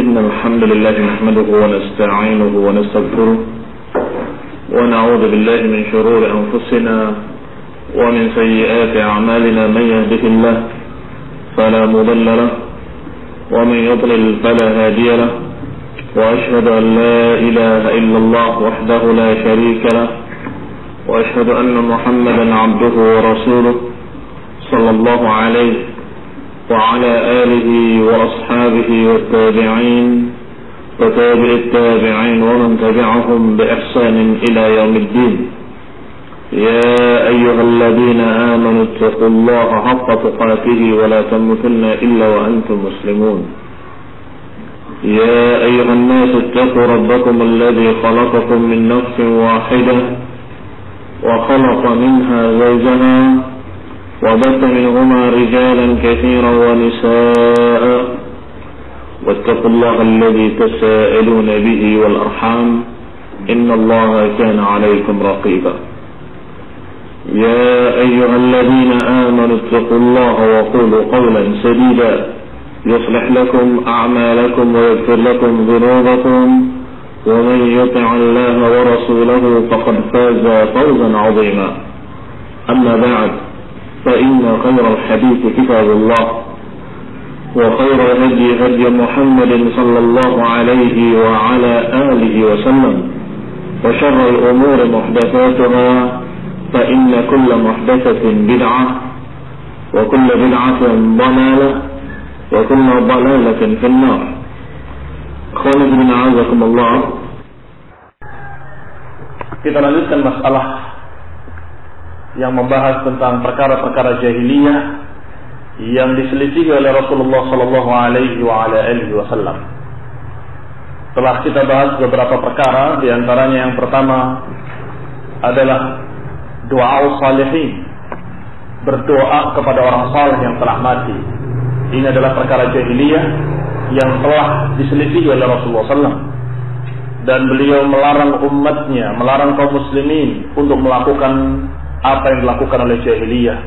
إن الحمد لله نحمده ونستعينه ونستغفره ونعوذ بالله من شرور أنفسنا ومن سيئات أعمالنا. من يهده الله فلا مضل له ومن يضلل فلا هادي له وأشهد أن لا إله إلا الله وحده لا شريك له وأشهد أن محمدا عبده ورسوله صلى الله عليه وعلى آله وأصحابه والتابعين وتابع التابعين ومن تبعهم بإحسان إلى يوم الدين. يا أيها الذين آمنوا اتقوا الله حق تقاته ولا تموتن إلا وأنتم مسلمون. يا أيها الناس اتقوا ربكم الذي خلقكم من نفس واحدة وخلق منها زوجها وبث منهما رجالا كثيرا ونساء واتقوا الله الذي تساءلون به والأرحام إن الله كان عليكم رقيبا. يا أيها الذين آمنوا اتقوا الله وقولوا قولا سديدا يصلح لكم أعمالكم ويغفر لكم ذنوبكم ومن يطع الله ورسوله فقد فاز فوزا عظيما. أما بعد فإن خير الحديث كتاب الله وخير الهدي هدي محمد صلى الله عليه وعلى آله وسلم وشر الأمور محدثاتها فإن كل محدثة بدعة وكل بدعة ضلالة وكل ضلالة في النار. Khawani bin a'azakumullah. Kita lanjutkan masalah yang membahas tentang perkara-perkara jahiliyah yang diselisihi oleh Rasulullah sallallahu alaihi wa ala alihi wasallam. Telah kita bahas beberapa perkara, di antaranya yang pertama adalah doa salihin, berdoa kepada orang saleh yang telah mati. Ini adalah perkara jahiliyah yang telah diselisihi oleh Rasulullah SAW, dan beliau melarang umatnya, melarang kaum muslimin untuk melakukan apa yang dilakukan oleh jahiliyah,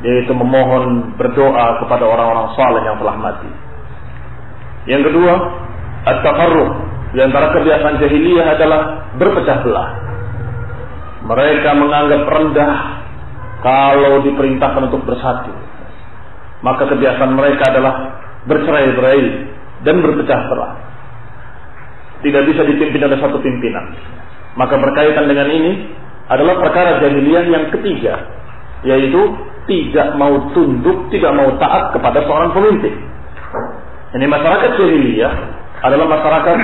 yaitu memohon berdoa kepada orang-orang saleh yang telah mati. Yang kedua, at-tafarruq. Di antara kebiasaan jahiliyah adalah berpecah belah. Mereka menganggap rendah kalau diperintahkan untuk bersatu. Maka kebiasaan mereka adalah bercerai-berai dan berpecah belah. Tidak bisa dipimpin oleh satu pimpinan. Maka berkaitan dengan ini adalah perkara jahiliyah yang ketiga, yaitu tidak mau tunduk, tidak mau taat kepada seorang pemimpin. Ini masyarakat jahiliyah adalah masyarakat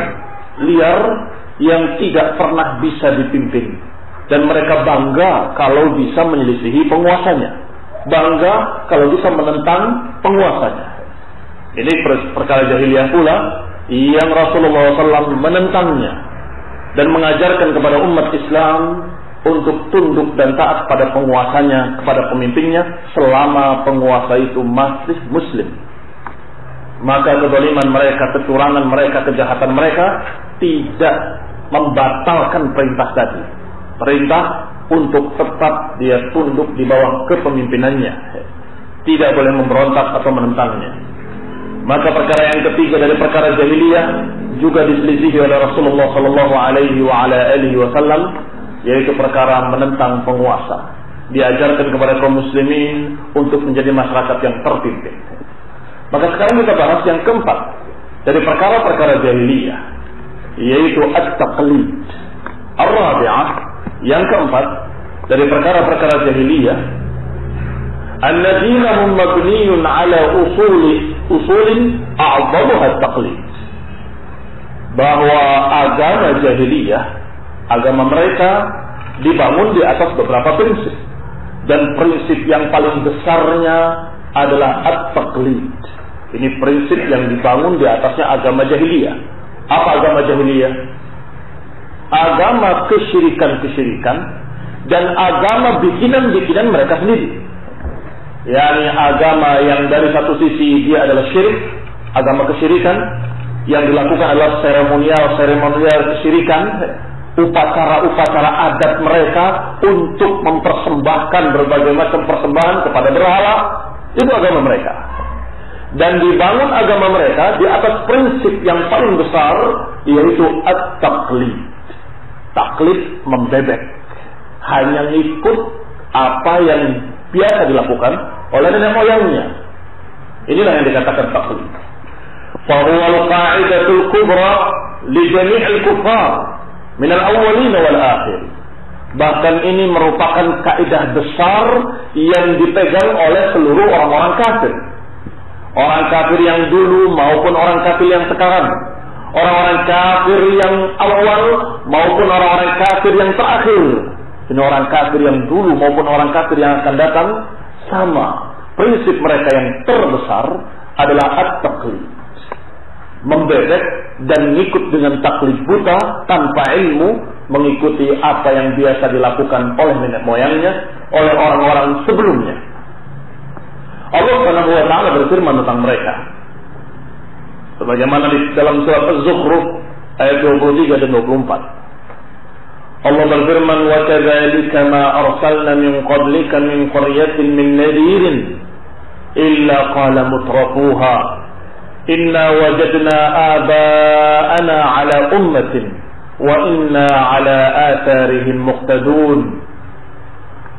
liar yang tidak pernah bisa dipimpin, dan mereka bangga kalau bisa menyelisihi penguasanya, bangga kalau bisa menentang penguasanya. Ini perkara jahiliyah pula yang Rasulullah SAW menentangnya dan mengajarkan kepada umat Islam untuk tunduk dan taat pada penguasanya, kepada pemimpinnya, selama penguasa itu masih muslim. Maka kezaliman mereka, kecurangan mereka, kejahatan mereka tidak membatalkan perintah tadi. Perintah untuk tetap dia tunduk di bawah kepemimpinannya, tidak boleh memberontak atau menentangnya. Maka perkara yang ketiga dari perkara jahiliyah juga diselisihi oleh Rasulullah sallallahu alaihi wa ala alihi wasallam, yaitu perkara menentang penguasa. Diajarkan kepada kaum muslimin untuk menjadi masyarakat yang terpimpin. Maka sekarang kita bahas yang keempat dari perkara-perkara jahiliyah, yaitu at-taqlid. Ar-rabi'ah, yang keempat dari perkara-perkara jahiliyah, annadina hum mabniyun ala usulin a'zamuha at-taqlid. Bahwa agama jahiliyah, agama mereka dibangun di atas beberapa prinsip, dan prinsip yang paling besarnya adalah at-taqlid. Ini prinsip yang dibangun di atasnya agama jahiliyah. Apa agama jahiliyah? Agama kesyirikan-kesyirikan dan agama bikinan-bikinan mereka sendiri. yakni agama yang dari satu sisi dia adalah syirik, agama kesyirikan, yang dilakukan adalah seremonial kesyirikan, upacara-upacara adat mereka untuk mempersembahkan berbagai macam persembahan kepada berhala, itu agama mereka. dan dibangun agama mereka di atas prinsip yang paling besar, yaitu at-taqlid. Taklid, membebek, hanya ngikut apa yang biasa dilakukan oleh nenek moyangnya. Inilah yang dikatakan taklid. Fahuwa al-qa'idatul kubra li jami'il kuffar min al-awwalin wal akhir. Bahkan ini merupakan kaidah besar yang dipegang oleh seluruh orang-orang kafir. Orang kafir yang dulu maupun orang kafir yang sekarang. Orang-orang kafir yang awal maupun orang-orang kafir yang terakhir. Ini orang kafir yang dulu maupun orang kafir yang akan datang sama. Prinsip mereka yang terbesar adalah at-taqlid. Membebek dan ngikut dengan taklid buta tanpa ilmu, mengikuti apa yang biasa dilakukan oleh nenek moyangnya, oleh orang-orang sebelumnya. Allah Subhanahu wa taala berfirman tentang mereka. Sebagaimana di dalam surat Az-Zukhruf ayat 23 dan 24. Allah berfirman, "Wa kadzalika ma arsalna min qablika min qaryatin min nadhirin illa qala mutrafuha inna wajadna aba'ana 'ala ummatin wa inna 'ala atharihim muqtadun."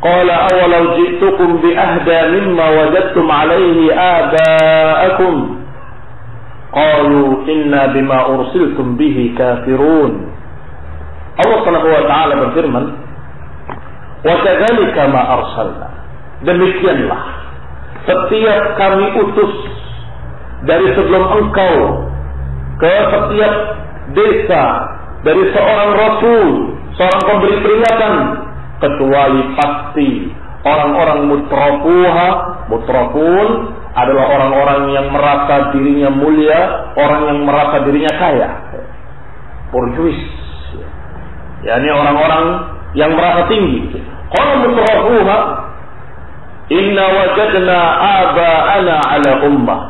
Qala awalau ji'tukum bi ahda mimma wajadtum 'alayhi aba'akum qalu inna bima ursiltum bihi kafirun. Allah Subhanahu wa taala berfirman, "Wa kadzalika ma arsalna." Demikianlah setiap kami utus dari sebelum engkau ke setiap desa dari seorang rasul, seorang pemberi peringatan, kecuali pasti orang-orang mutrafun adalah orang-orang yang merasa dirinya mulia, orang yang merasa dirinya kaya, borjuis, yakni orang-orang yang merasa tinggi. Qala mutrafuha inna wajadna aba'ana 'ala ummah.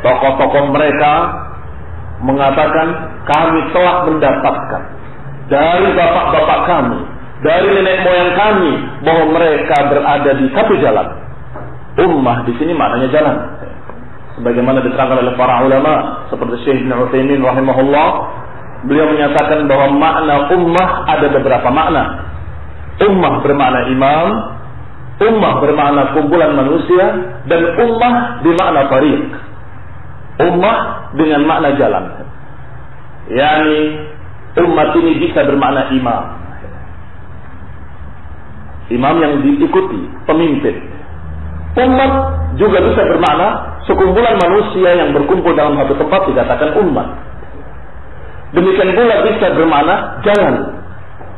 Tokoh-tokoh mereka mengatakan, kami telah mendapatkan dari bapak-bapak kami, dari nenek moyang kami, bahwa mereka berada di satu jalan. Ummah di sini maknanya jalan. Sebagaimana diterangkan oleh para ulama seperti Syekh Ibn Utsaimin rahimahullah, beliau menyatakan bahwa makna ummah ada beberapa makna. Ummah bermakna imam, ummah bermakna kumpulan manusia, dan ummah bermakna tariq. Ummah dengan makna jalan. Yani umat ini bisa bermakna imam. Imam yang diikuti, pemimpin. Umat juga bisa bermakna sekumpulan manusia yang berkumpul dalam satu tempat, dikatakan umat. Demikian pula bisa bermakna jalan.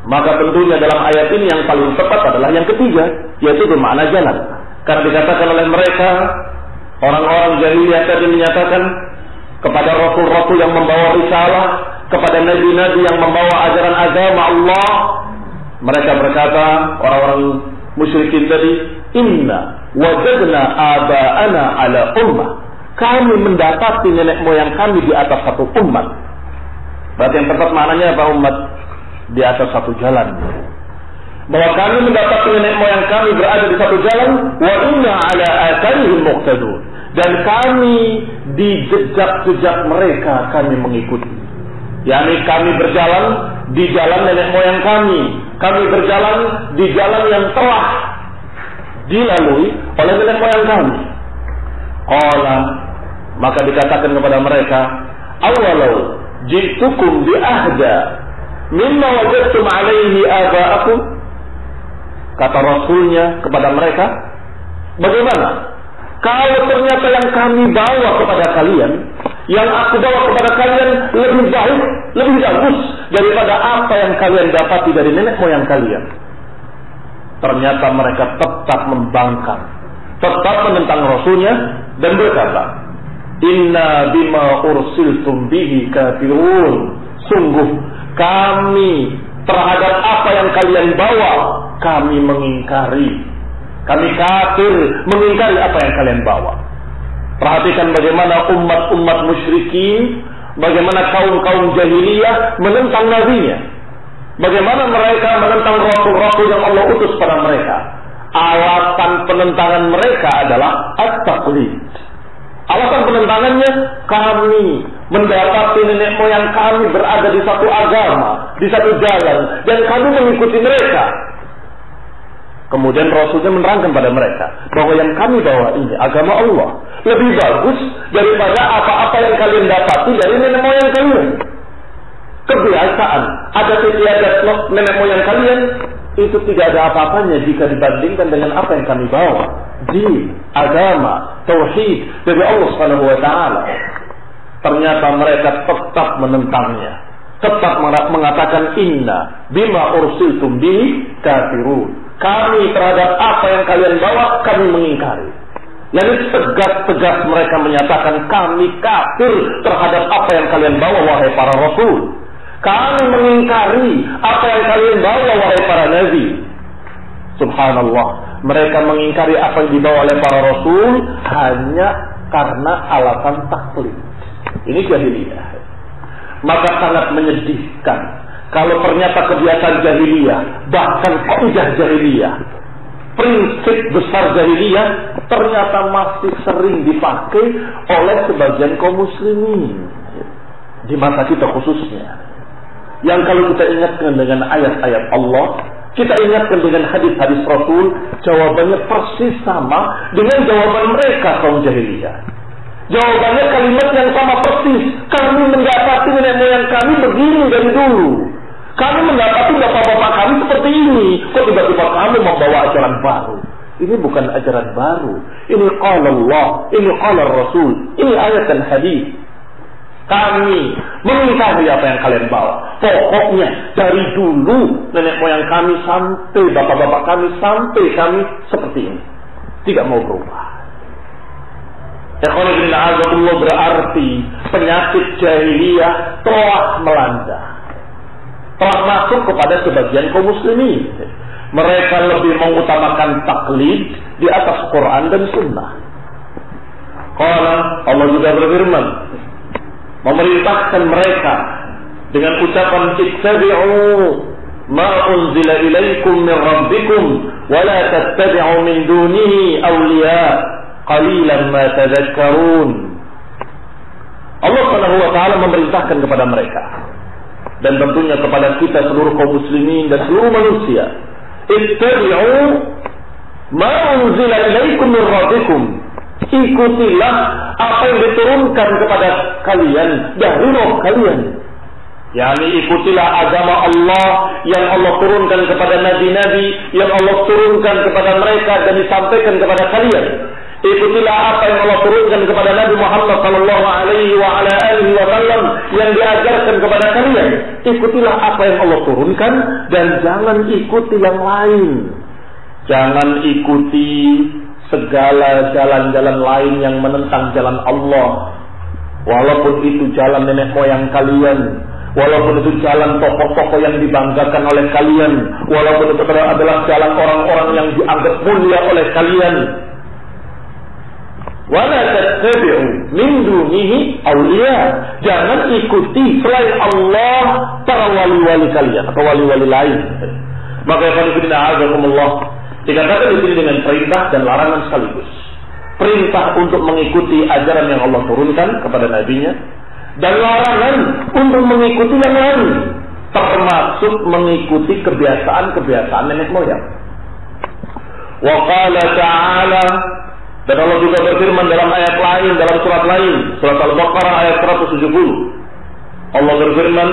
Maka tentunya dalam ayat ini yang paling tepat adalah yang ketiga, yaitu bermakna jalan. Karena dikatakan oleh mereka, orang-orang jahiliyah tadi menyatakan kepada rasul-rasul yang membawa risalah, kepada nabi-nabi yang membawa ajaran agama Allah, mereka berkata, orang-orang musyrikin tadi, inna wajadna aba'ana 'ala ummah. Kami mendapati nenek moyang kami di atas satu umat. Berarti yang tepat maknanya apa umat? Di atas satu jalan. Bahwa kami mendapati nenek moyang kami berada di satu jalan, wa inna 'ala atharihim muqtadun. Dan kami di jejak-jejak mereka kami mengikuti. yakni kami berjalan di jalan nenek moyang kami. Kami berjalan di jalan yang telah dilalui oleh nenek moyang kami. Qala, maka dikatakan kepada mereka, awalau jitukum bi ahda mimma wajadtum alaihi aba'akum. Kata Rasulnya kepada mereka, bagaimana kalau ternyata yang kami bawa kepada kalian, yang aku bawa kepada kalian lebih baik, lebih bagus daripada apa yang kalian dapati dari nenek moyang kalian. Ternyata mereka tetap membangkang, tetap menentang Rasulnya dan berkata, inna bima ursiltum bihi kafirun. Sungguh kami terhadap apa yang kalian bawa, kami mengingkari. Kami kafir mengingkari apa yang kalian bawa. Perhatikan bagaimana umat-umat musyrikin, bagaimana kaum-kaum jahiliyah menentang nabinya. Bagaimana mereka menentang rasul-rasul yang Allah utus pada mereka. Alasan penentangan mereka adalah at-taqlid. Alasan penentangannya, kami mendapati nenek moyang kami berada di satu agama, di satu jalan, dan kami mengikuti mereka. Kemudian Rasulnya menerangkan pada mereka bahwa yang kami bawa ini agama Allah lebih bagus daripada apa-apa yang kalian dapati dari nenek moyang kalian. Kebiasaan, adat istiadat nenek moyang kalian itu tidak ada apa-apanya jika dibandingkan dengan apa yang kami bawa. Din, agama, tauhid dari Allah Subhanahu wa taala. Ternyata mereka tetap menentangnya. Tetap mengatakan inna bima ursiltum bihi kafirun. Kami terhadap apa yang kalian bawa kami mengingkari. Lalu tegas-tegas mereka menyatakan kami kafir terhadap apa yang kalian bawa wahai para rasul. Kami mengingkari apa yang kalian bawa wahai para nabi. Subhanallah, mereka mengingkari apa yang dibawa oleh para rasul hanya karena alasan taklid. Ini jahiliyah. Maka sangat menyedihkan kalau ternyata kebiasaan jahiliyah, bahkan kaidah jahiliyah, prinsip besar jahiliyah ternyata masih sering dipakai oleh sebagian kaum muslimin di masa kita khususnya. Yang kalau kita ingatkan dengan ayat-ayat Allah, kita ingatkan dengan hadis-hadis Rasul, jawabannya persis sama dengan jawaban mereka kaum jahiliyah. Jawabannya kalimat yang sama persis. Kami mendapati nenek moyang kami begini dari dulu. Kami mendapati bapak-bapak kami seperti ini. Kok tiba-tiba kami membawa ajaran baru? Ini bukan ajaran baru. Ini qala Allah, ini qala Rasul. Ini ayat dan hadis. Kami mengingkari apa yang kalian bawa. Pokoknya dari dulu nenek moyang kami sampai bapak-bapak kami sampai kami seperti ini. Tidak mau berubah. Ikhwanullah, berarti penyakit jahiliyah telah melanda, telah masuk kepada sebagian kaum muslimin. Mereka lebih mengutamakan taklid di atas Quran dan Sunnah. Qala, Allah juga berfirman, memerintahkan mereka dengan ucapan ittabi'u ma unzila ilaikum min rabbikum wa la tattabi'u min dunihi awliya qalilan ma tadhakkarun. Allah Subhanahu wa taala memerintahkan kepada mereka dan tentunya kepada kita seluruh kaum muslimin dan seluruh manusia, ittabi'u ma unzila ilaikum min rabbikum. Ikutilah apa yang diturunkan kepada kalian dari Rabb kalian. yakni ikutilah agama Allah yang Allah turunkan kepada nabi-nabi, yang Allah turunkan kepada mereka dan disampaikan kepada kalian. Ikutilah apa yang Allah turunkan kepada Nabi Muhammad sallallahu alaihi wasallam yang diajarkan kepada kalian. Ikutilah apa yang Allah turunkan dan jangan ikuti yang lain. Jangan ikuti segala jalan-jalan lain yang menentang jalan Allah. Walaupun itu jalan nenek moyang kalian, walaupun itu jalan tokoh-tokoh yang dibanggakan oleh kalian, walaupun itu adalah jalan orang-orang yang dianggap mulia oleh kalian. Wala tattabi'u min dunihi awliya. Jangan ikuti selain Allah para wali-wali kalian atau wali-wali lain. Maka Allah dikatakan di sini dengan perintah dan larangan sekaligus. Perintah untuk mengikuti ajaran yang Allah turunkan kepada nabinya, dan larangan untuk mengikuti yang lain, termasuk mengikuti kebiasaan-kebiasaan nenek moyang. Wa qala ta'ala, dan Allah juga berfirman dalam ayat lain, dalam surat lain, surat Al-Baqarah ayat 170. Allah berfirman,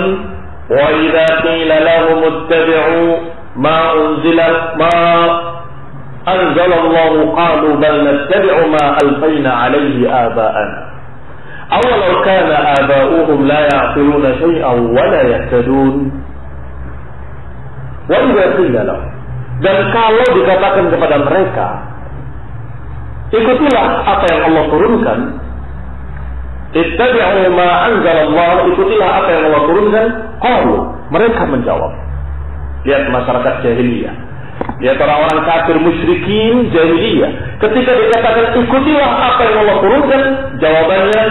wa idza qila lahum ittabi'u ma anzalallahu qalu bal nattabi'u ma alfayna 'alayhi aba'ana awalau kana aba'uhum la ya'qiluna shay'an wa la yahtadun. Wa idza qila lahum, dan kalau dikatakan kepada mereka, ikutilah apa yang Allah turunkan, ittabi'u ma anzalallahu, ikutilah apa yang Allah turunkan, qalu, mereka menjawab. Lihat masyarakat jahiliyah, lihat orang-orang kafir musyrikin jahiliyah, ketika dikatakan ikutilah apa yang Allah turunkan, jawabannya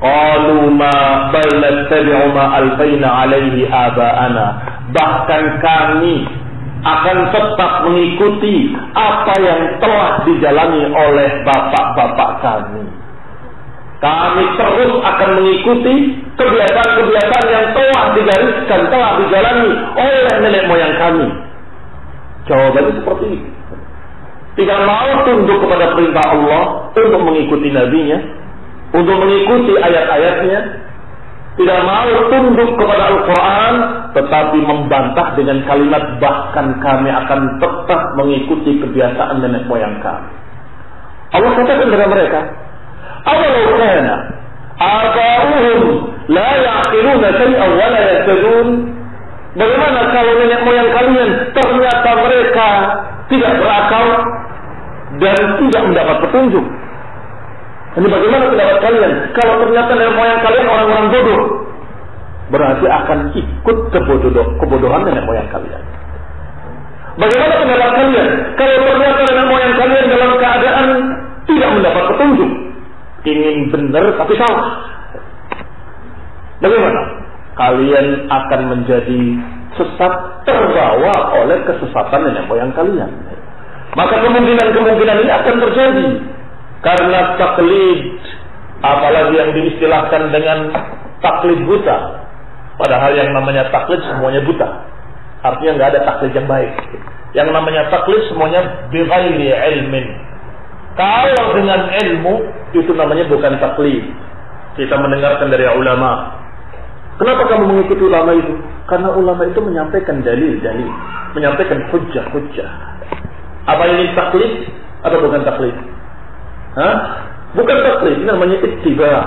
qalu ma bal nattabi'u ma alfayna 'alaihi aba'ana, bahkan kami akan tetap mengikuti apa yang telah dijalani oleh bapak-bapak kami. Kami terus akan mengikuti kebiasaan-kebiasaan yang telah digariskan, telah dijalani oleh nenek moyang kami. Jawabannya seperti ini. Tidak mau tunduk kepada perintah Allah untuk mengikuti nabinya, untuk mengikuti ayat-ayatnya. Tidak mau tunduk kepada Al-Quran, tetapi membantah dengan kalimat bahkan kami akan tetap mengikuti kebiasaan nenek moyang kami. Allah katakan kepada mereka, awalau kana aba'uhum la ya'qiluna shay'an wa la yahtadun. Bagaimana kalau nenek moyang kalian ternyata mereka tidak berakal dan tidak mendapat petunjuk? Jadi bagaimana pendapat kalian kalau ternyata nenek moyang kalian orang-orang bodoh? Berarti akan ikut kebodohan nenek moyang kalian. Bagaimana pendapat kalian kalau ternyata nenek moyang kalian dalam keadaan tidak mendapat petunjuk, ingin benar tapi salah? Bagaimana? Kalian akan menjadi sesat, terbawa oleh kesesatan nenek moyang kalian. Maka kemungkinan ini akan terjadi karena taklid, apalagi yang diistilahkan dengan taklid buta. Padahal yang namanya taklid semuanya buta. Artinya nggak ada taklid yang baik. Yang namanya taklid semuanya bighairi ilmin. Kalau dengan ilmu itu namanya bukan taklid. Kita mendengarkan dari ulama. Kenapa kamu mengikuti ulama itu? Karena ulama itu menyampaikan dalil-dalil, menyampaikan hujjah-hujjah. Apa ini taklid atau bukan taklid? Bukan taklid, ini namanya ittiba.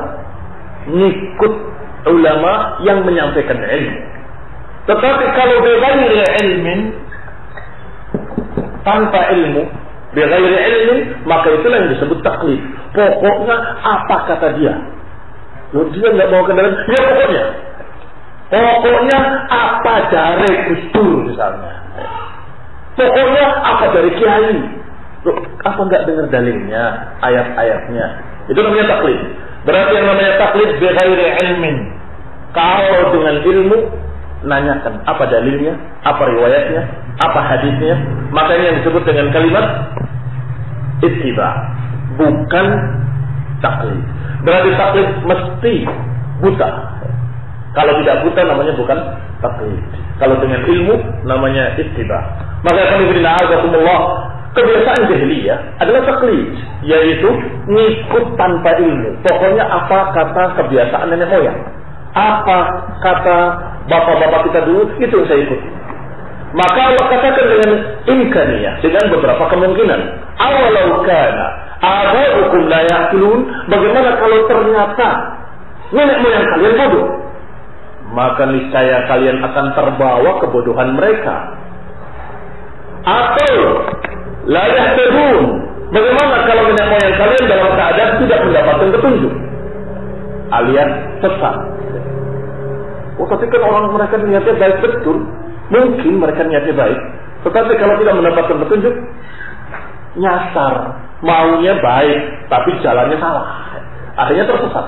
Ngikut ulama yang menyampaikan ilmu. Tetapi kalau bighairi ilmin, tanpa ilmu, bighairi ilmin, maka itulah yang disebut taklid. Pokoknya apa kata dia? Dia nggak mau kendaraan, ya pokoknya apa dari Gus Dur misalnya. Pokoknya apa dari Kiai. Loh, apa nggak dengar dalilnya, ayat-ayatnya? Itu namanya taklid. Berarti yang namanya taklid bighairi ilmin. Kalau dengan ilmu, nanyakan apa dalilnya, apa riwayatnya, apa hadisnya. Makanya yang disebut dengan kalimat ittiba, bukan taklid. Berarti taklid mesti buta. Kalau tidak buta namanya bukan taklid. Kalau dengan ilmu namanya ittiba. Maka kami berina'azakumullah, kebiasaan jahiliyah adalah taklid, yaitu ngikut tanpa ilmu. Pokoknya apa kata kebiasaan nenek moyang, apa kata bapak-bapak kita dulu, itu yang saya ikuti. Maka Allah katakan dengan imkaniyah, dengan beberapa kemungkinan. Awalau kana aba'ukum la ya'qilun, bagaimana kalau ternyata nenek moyang kalian bodoh? Maka niscaya kalian akan terbawa kebodohan mereka. Atau la yahtadun, bagaimana kalau nenek moyang kalian dalam keadaan tidak mendapatkan petunjuk, alias sesat? Oh, tapi kan orang mereka niatnya baik betul. Mungkin mereka niatnya baik, tetapi kalau tidak mendapatkan petunjuk, nyasar, maunya baik, tapi jalannya salah, akhirnya tersesat.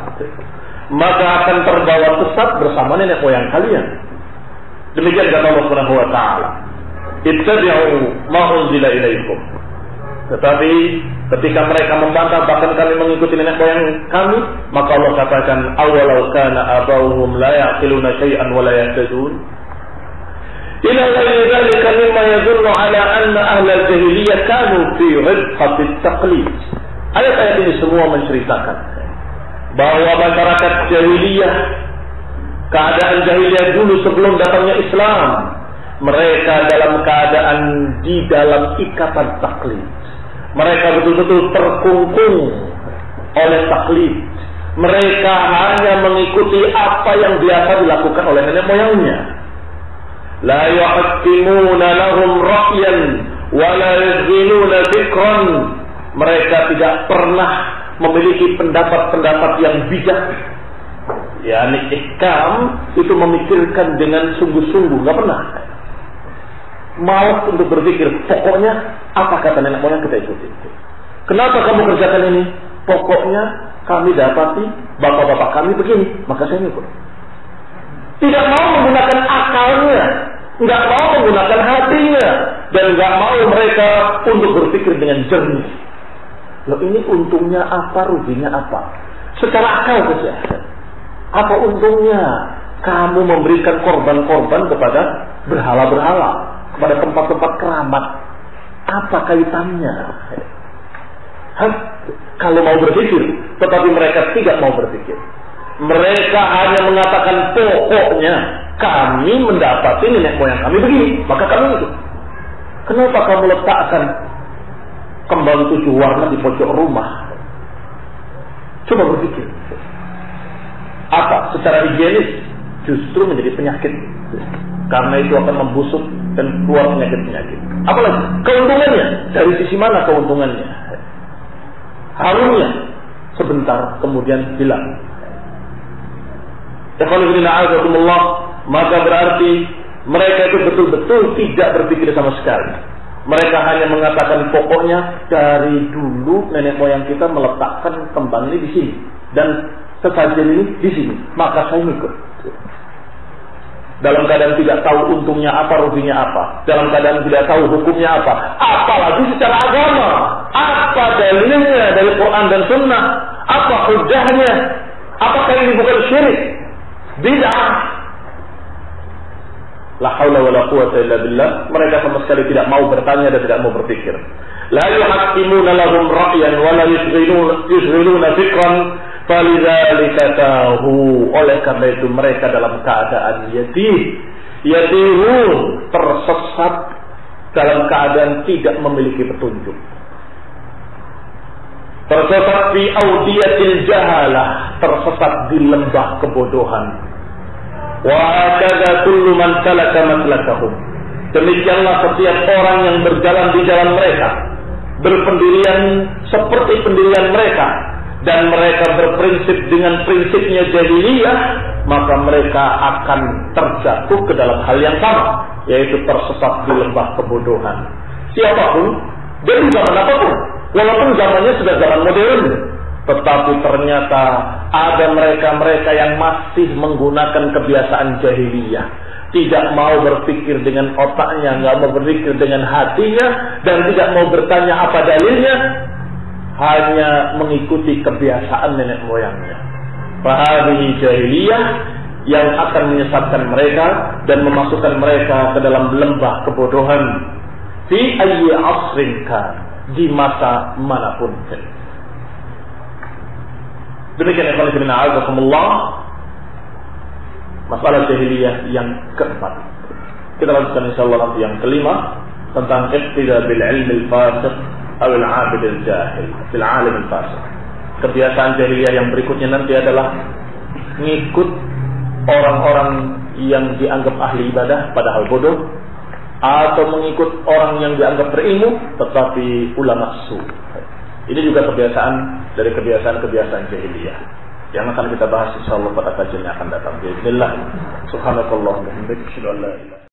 Maka akan terbawa sesat bersama nenek moyang kalian. Demikian kata Allah Subhanahu wa taala, ittabi'u ma unzila ilaikum. Tetapi ketika mereka membantah, bahkan kami mengikuti nenek moyang kami, maka Allah katakan, awalau kana abauhum la ya'qiluna syai'an wa la yahtadun. Ila ghairi dzalika mimma yadullu ala anna ahlal jahiliyah kanu fi ridqati at-taqlid. Ayat-ayat ini semua menceritakan bahwa masyarakat jahiliyah, keadaan jahiliyah dulu sebelum datangnya Islam, mereka dalam keadaan di dalam ikatan taklid. Mereka betul-betul terkungkung oleh taklid. Mereka hanya mengikuti apa yang biasa dilakukan oleh nenek moyangnya. La yuhakkimuna lahum ra'yan wa la yaziluna dzikran. Mereka tidak pernah memiliki pendapat-pendapat yang bijak. Yani ihkam itu memikirkan dengan sungguh-sungguh, enggak pernah. Malas untuk berpikir, pokoknya apa kata nenek moyang kita ikuti. Kenapa kamu kerjakan ini? Pokoknya kami dapati bapak-bapak kami begini, maka saya ikut. Tidak mau menggunakan akalnya, nggak mau menggunakan hatinya, dan nggak mau mereka untuk berpikir dengan jernih. Loh, ini untungnya apa, ruginya apa? Secara akal saja. Apa untungnya kamu memberikan korban-korban kepada berhala-berhala, kepada tempat-tempat keramat? Apa kaitannya? Kalau mau berpikir, tetapi mereka tidak mau berpikir. Mereka hanya mengatakan pokoknya kami mendapati nenek moyang kami begini, maka kami itu. Kenapa kamu letakkan kembang 7 warna di pojok rumah? Coba berpikir. Apa? Secara higienis justru menjadi penyakit. Karena itu akan membusuk dan keluar penyakit-penyakit. Apalagi keuntungannya? Dari sisi mana keuntungannya? Harumnya sebentar kemudian hilang. Maka berarti mereka itu betul-betul tidak berpikir sama sekali. Mereka hanya mengatakan pokoknya dari dulu nenek moyang kita meletakkan kembang ini di sini dan sesajen ini di sini, maka saya ikut. Dalam keadaan tidak tahu untungnya apa, ruginya apa. Dalam keadaan tidak tahu hukumnya apa. Apalagi secara agama. Apa dalilnya dari Quran dan Sunnah? Apa hujahnya? Apakah ini bukan syirik? Bid'ah? La haula wa la quwwata illa billah. Mereka sama sekali tidak mau bertanya dan tidak mau berpikir. La yuhakkimuna lahum ra'yan wa la yushghiluna fikran. Falidzalika tahu. Oleh karena itu mereka dalam keadaan yatihun, tersesat, dalam keadaan tidak memiliki petunjuk, tersesat di audiyatil jahalah, tersesat di lembah kebodohan. Wa hakadha kullu man salaka maslakahum. Demikianlah setiap orang yang berjalan di jalan mereka, berpendirian seperti pendirian mereka, dan mereka berprinsip dengan prinsipnya jahiliyah, maka mereka akan terjatuh ke dalam hal yang sama, yaitu tersesat di lembah kebodohan. Siapapun, dari zaman apapun, walaupun zamannya sudah zaman modern, tetapi ternyata ada mereka-mereka yang masih menggunakan kebiasaan jahiliyah, tidak mau berpikir dengan otaknya, nggak mau berpikir dengan hatinya, dan tidak mau bertanya apa dalilnya, hanya mengikuti kebiasaan nenek moyangnya. Fahadhihi jahiliyah yang akan menyesatkan mereka dan memasukkan mereka ke dalam lembah kebodohan. Fi ayyi asrin kan, di masa manapun. Demikian ikhwan fillah a'azakumullah, masalah jahiliyah yang keempat. Kita lanjutkan insyaallah nanti yang kelima, tentang iqtida bil ilmi al-fasiq atau al-'abid al-jahil fil 'alim al-fasiq. Kebiasaan jahiliyah yang berikutnya nanti adalah ngikut orang-orang yang dianggap ahli ibadah padahal bodoh, atau mengikut orang yang dianggap berilmu tetapi ulama su. Ini juga kebiasaan dari kebiasaan-kebiasaan jahiliyah yang akan kita bahas insyaallah pada kajian yang akan datang. Bismillah. Subhanakallahumma wa bihamdika, asyhadu an la ilaha